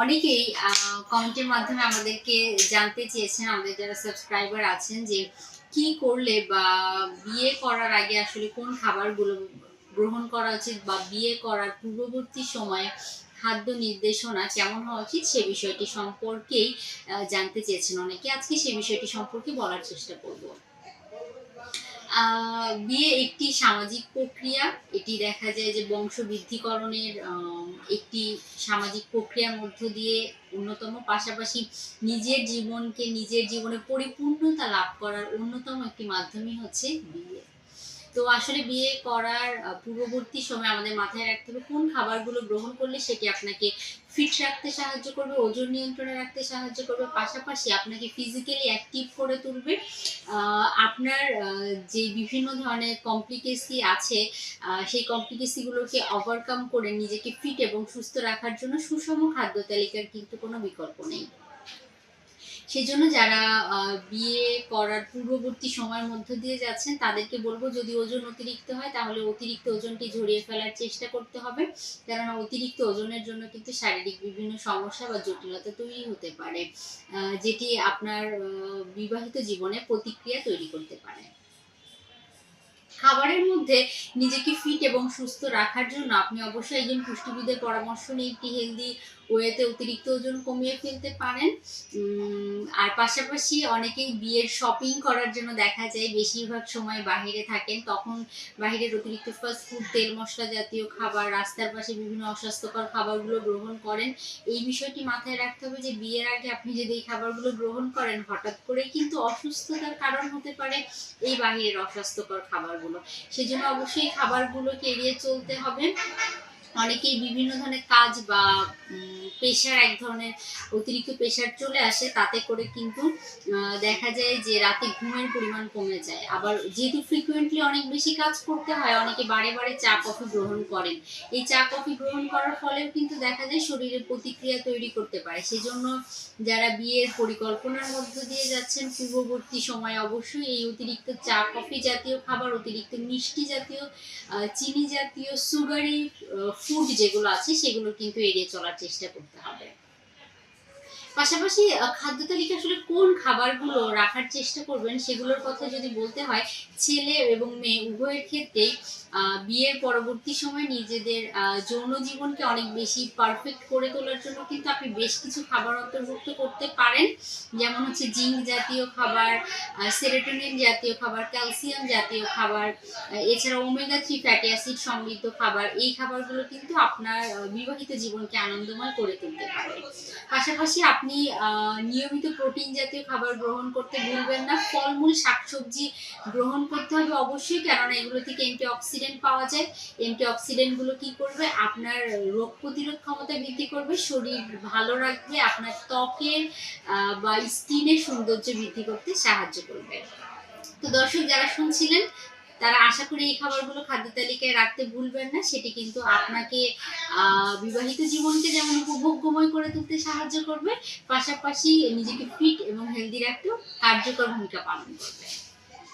অনেকেই কমেন্টের মাধ্যমে আমাদেরকে জানতে চেয়েছেন, আমাদের যারা সাবস্ক্রাইবার আছেন, যে কি করলে বা বিয়ে করার আগে আসলে কোন খাবারগুলো গ্রহণ করা উচিত বা বিয়ে করার পূর্ববর্তী সময়ে খাদ্য নির্দেশনা কেমন হওয়া উচিত সে বিষয়টি সম্পর্কেই জানতে চেয়েছেন অনেকে। আজকে সে বিষয়টি সম্পর্কে বলার চেষ্টা করব। বিয়ে একটি সামাজিক প্রক্রিয়া। এটি দেখা যায় যে বংশবৃদ্ধিকরণের একটি সামাজিক প্রক্রিয়ার মধ্য দিয়ে অন্যতম, পাশাপাশি নিজের জীবনকে, নিজের জীবনে পরিপূর্ণতা লাভ করার অন্যতম একটি মাধ্যমই হচ্ছে বিয়ে। তো আসলে বিয়ে করার পূর্ববর্তী সময় আমাদের মাথায় রাখতে হবে কোন খাবারগুলো গ্রহণ করলে সেটি আপনাকে ফিট রাখতে সাহায্য করবে, ওজন নিয়ন্ত্রণে রাখতে সাহায্য করবে, পাশাপাশি আপনাকে ফিজিক্যালি অ্যাক্টিভ করে তুলবে। আপনার যে বিভিন্ন ধরনের কমপ্লিকেসি আছে সেই কমপ্লিকেসিগুলোকে ওভারকাম করে নিজেকে ফিট এবং সুস্থ রাখার জন্য সুষম খাদ্য তালিকার কিন্তু কোনো বিকল্প নেই। সেজন্য যারা বিয়ে করার পূর্ববর্তী সময়ের মধ্য দিয়ে যাচ্ছেন তাদেরকে বলবো, যদি ওজন অতিরিক্ত হয় তাহলে অতিরিক্ত ওজনটি ঝরিয়ে ফেলার চেষ্টা করতে হবে, কেননা অতিরিক্ত ওজনের জন্য কিন্তু শারীরিক বিভিন্ন সমস্যা বা জটিলতা তৈরি হতে পারে, যেটি আপনার বিবাহিত জীবনে প্রতিক্রিয়া তৈরি করতে পারে। খাবারের মধ্যে নিজেকে ফিট এবং সুস্থ রাখার জন্য আপনি অবশ্যই একজন পুষ্টিবিদের পরামর্শ নিয়ে একটি হেলদি ওয়েতে অতিরিক্ত ওজন কমিয়ে ফেলতে পারেন। আর পাশাপাশি অনেকেই বিয়ের শপিং করার জন্য দেখা যায় বেশিরভাগ সময় বাহিরে থাকেন, তখন বাহিরের অতিরিক্ত ফাস্ট ফুড, তেল মশলা জাতীয় খাবার, রাস্তার পাশে বিভিন্ন অস্বাস্থ্যকর খাবারগুলো গ্রহণ করেন। এই বিষয়টি মাথায় রাখতে হবে যে বিয়ের আগে আপনি যদি এই খাবারগুলো গ্রহণ করেন হঠাৎ করে কিন্তু অসুস্থতার কারণ হতে পারে এই বাহিরের অস্বাস্থ্যকর খাবারগুলো। সেজন্য অবশ্যই খাবারগুলোকে এড়িয়ে চলতে হবে। অনেকেই বিভিন্ন ধরনের কাজ বা প্রেশার, এক ধরনের অতিরিক্ত প্রেশার চলে আসে, তাতে করে কিন্তু দেখা যায় যে রাতে ঘুমের পরিমাণ কমে যায়। আবার যেহেতু ফ্রিকুয়েন্টলি অনেক বেশি কাজ করতে হয়, অনেকে বারে বারে চা কফি গ্রহণ করেন। এই চা কফি গ্রহণ করার ফলেও কিন্তু দেখা যায় শরীরে প্রতিক্রিয়া তৈরি করতে পারে। সেজন্য যারা বিয়ের পরিকল্পনার মধ্য দিয়ে যাচ্ছেন পূর্ববর্তী সময় অবশ্যই এই অতিরিক্ত চা কফি জাতীয় খাবার, অতিরিক্ত মিষ্টি জাতীয়, চিনি জাতীয়, সুগারি ফুড যেগুলো আছে সেগুলো কিন্তু এড়িয়ে চলার চেষ্টা করতে হবে। পাশাপাশি খাদ্য তালিকা আসলে কোন খাবারগুলো রাখার চেষ্টা করবেন সেগুলোর কথা যদি বলতে হয়, ছেলে এবং মেয়ে উভয়ের ক্ষেত্রেই বিয়ের পরবর্তী সময় নিজেদের যৌন জীবনকে অনেক বেশি পারফেক্ট করে তোলার জন্য কিন্তু আপনি বেশ কিছু খাবার অন্তর্ভুক্ত করতে পারেন, যেমন হচ্ছে জিঙ্ক জাতীয় খাবার, সেরোটোনিন জাতীয় খাবার, ক্যালসিয়াম জাতীয় খাবার, এছাড়া ওমেগা 3 ফ্যাটি অ্যাসিড সমৃদ্ধ খাবার। এই খাবারগুলো কিন্তু আপনার বিবাহিত জীবনকে আনন্দময় করে তুলতে পারে। পাশাপাশি আপনি নিয়মিত প্রোটিন জাতীয় খাবার গ্রহণ করতে ভুলবেন না। ফলমূল, শাকসবজি গ্রহণ করতে হবে অবশ্যই, কেননা এগুলো থেকে অ্যান্টিঅক্সিডেন্ট পাওয়া যায়। অ্যান্টিঅক্সিডেন্টগুলো কি করবে? আপনার রোগ প্রতিরোধ ক্ষমতা বৃদ্ধি করবে, শরীর ভালো রাখবে, আপনার ত্বকের বা স্কিনের সৌন্দর্য বৃদ্ধি করতে সাহায্য করবে। তো দর্শক যারা শুনছিলেন তারা আশা করি এই খাবারগুলো খাদ্য তালিকায় রাখতে ভুলবেন না। সেটি কিন্তু আপনাকে বিবাহিত জীবনকে যেমন উপভোগ্যময় করে তুলতে সাহায্য করবে, পাশাপাশি নিজেকে ফিট এবং হেলদি রাখতেও কার্যকর ভূমিকা পালন করবে।